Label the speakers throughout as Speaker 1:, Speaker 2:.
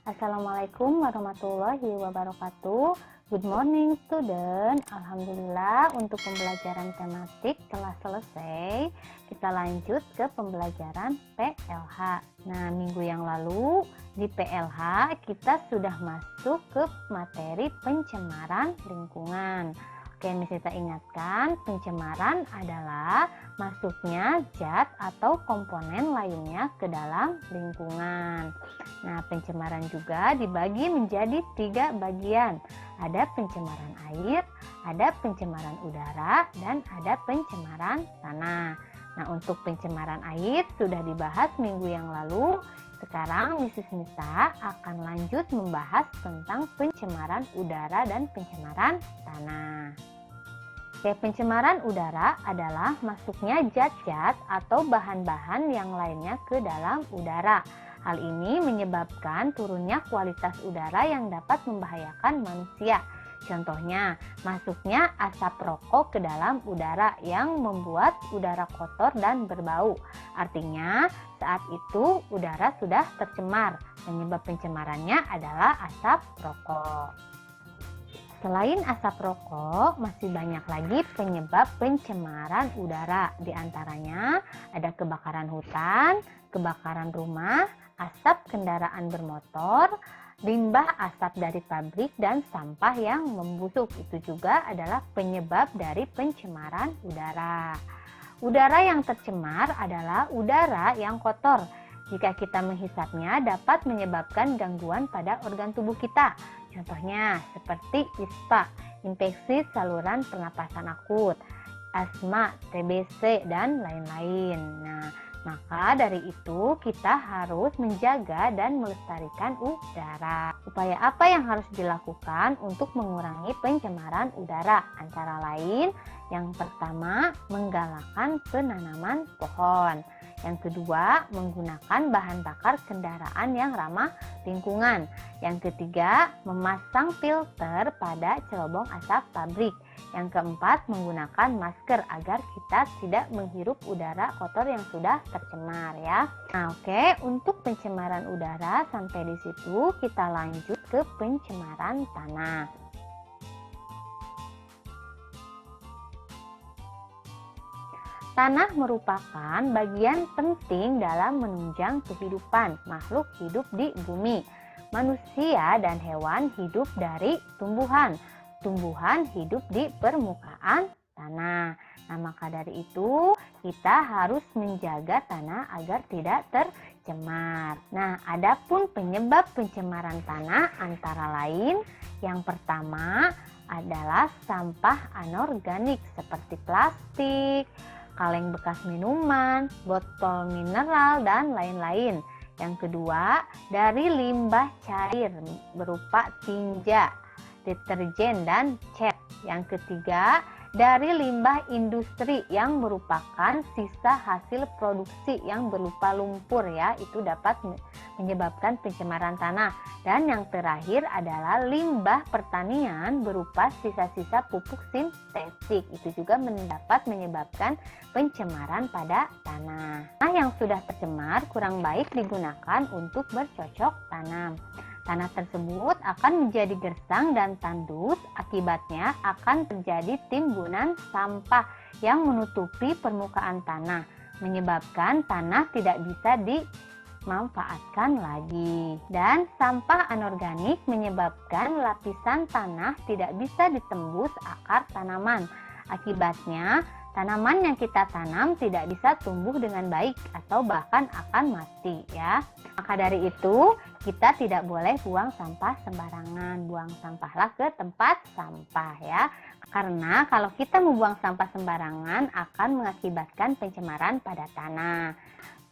Speaker 1: Assalamualaikum warahmatullahi wabarakatuh. Good morning student. Alhamdulillah untuk pembelajaran tematik telah selesai. Kita lanjut ke pembelajaran PLH. Nah, minggu yang lalu di PLH kita sudah masuk ke materi pencemaran lingkungan. Oke, Miss Sita ingatkan, pencemaran adalah masuknya zat atau komponen lainnya ke dalam lingkungan. Nah, pencemaran juga dibagi menjadi 3 bagian. Ada pencemaran air, ada pencemaran udara, dan ada pencemaran tanah. Nah, untuk pencemaran air sudah dibahas minggu yang lalu. Sekarang Mrs. Nisa akan lanjut membahas tentang pencemaran udara dan pencemaran tanah. Oke, pencemaran udara adalah masuknya zat-zat atau bahan-bahan yang lainnya ke dalam udara. Hal ini menyebabkan turunnya kualitas udara yang dapat membahayakan manusia. Contohnya, masuknya asap rokok ke dalam udara yang membuat udara kotor dan berbau. Artinya, saat itu udara sudah tercemar. Penyebab pencemarannya adalah asap rokok. Selain asap rokok, masih banyak lagi penyebab pencemaran udara. Di antaranya ada kebakaran hutan, kebakaran rumah, asap kendaraan bermotor, limbah asap dari pabrik, dan sampah yang membusuk. Itu juga adalah penyebab dari pencemaran udara. Udara yang tercemar adalah udara yang kotor. Jika kita menghisapnya dapat menyebabkan gangguan pada organ tubuh kita. Contohnya seperti ISPA, infeksi saluran pernapasan akut, asma, TBC, dan lain-lain. Nah, maka dari itu kita harus menjaga dan melestarikan udara. Upaya apa yang harus dilakukan untuk mengurangi pencemaran udara? Antara lain, yang pertama, menggalakkan penanaman pohon. Yang kedua, menggunakan bahan bakar kendaraan yang ramah lingkungan. Yang ketiga, memasang filter pada cerobong asap pabrik. Yang keempat, menggunakan masker agar kita tidak menghirup udara kotor yang sudah tercemar ya. Nah, oke, untuk pencemaran udara sampai di situ kita lanjut ke pencemaran tanah. Tanah merupakan bagian penting dalam menunjang kehidupan makhluk hidup di bumi. Manusia dan hewan hidup dari tumbuhan. Tumbuhan hidup di permukaan tanah. Nah, maka dari itu kita harus menjaga tanah agar tidak tercemar. Nah, adapun penyebab pencemaran tanah antara lain, yang pertama adalah sampah anorganik seperti plastik, kaleng bekas minuman, botol mineral, dan lain-lain. Yang kedua, dari limbah cair berupa tinja, deterjen, dan cat. Yang ketiga, dari limbah industri yang merupakan sisa hasil produksi yang berupa lumpur ya, itu dapat menyebabkan pencemaran tanah. Dan yang terakhir adalah limbah pertanian berupa sisa-sisa pupuk sintetik, itu juga dapat menyebabkan pencemaran pada tanah. Tanah yang sudah tercemar kurang baik digunakan untuk bercocok tanam. Tanah tersebut akan menjadi gersang dan tandus, akibatnya akan terjadi timbunan sampah yang menutupi permukaan tanah, menyebabkan tanah tidak bisa dimanfaatkan lagi. Dan sampah anorganik menyebabkan lapisan tanah tidak bisa ditembus akar tanaman. Akibatnya, tanaman yang kita tanam tidak bisa tumbuh dengan baik atau bahkan akan mati ya. Maka dari itu, kita tidak boleh buang sampah sembarangan. Buang sampahlah ke tempat sampah ya. Karena kalau kita membuang sampah sembarangan akan mengakibatkan pencemaran pada tanah.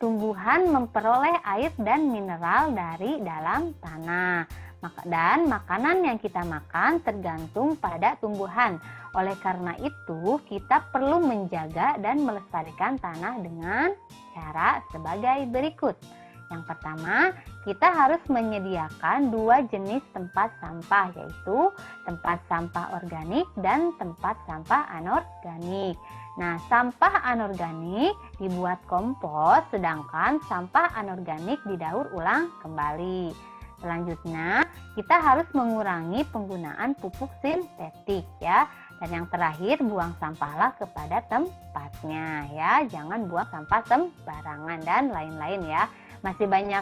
Speaker 1: Tumbuhan memperoleh air dan mineral dari dalam tanah. Dan makanan yang kita makan tergantung pada tumbuhan. Oleh karena itu, kita perlu menjaga dan melestarikan tanah dengan cara sebagai berikut. Yang pertama, kita harus menyediakan 2 jenis tempat sampah, yaitu tempat sampah organik dan tempat sampah anorganik. Nah, sampah anorganik dibuat kompos, sedangkan sampah anorganik didaur ulang kembali. Selanjutnya, kita harus mengurangi penggunaan pupuk sintetik ya. Dan yang terakhir, buang sampahlah kepada tempatnya ya. Jangan buang sampah sembarangan dan lain-lain ya. Masih banyak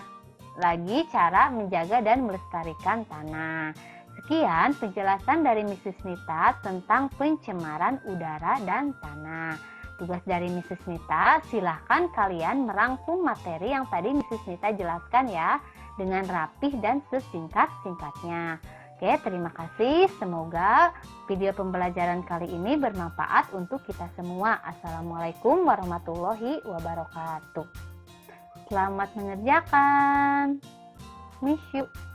Speaker 1: lagi cara menjaga dan melestarikan tanah. Sekian penjelasan dari Mrs. Nita tentang pencemaran udara dan tanah. Tugas dari Mrs. Nita, silahkan kalian merangkum materi yang tadi Mrs. Nita jelaskan ya, dengan rapih dan sesingkat-singkatnya. Oke, terima kasih. Semoga video pembelajaran kali ini bermanfaat untuk kita semua. Assalamualaikum warahmatullahi wabarakatuh. Selamat mengerjakan. Miss you.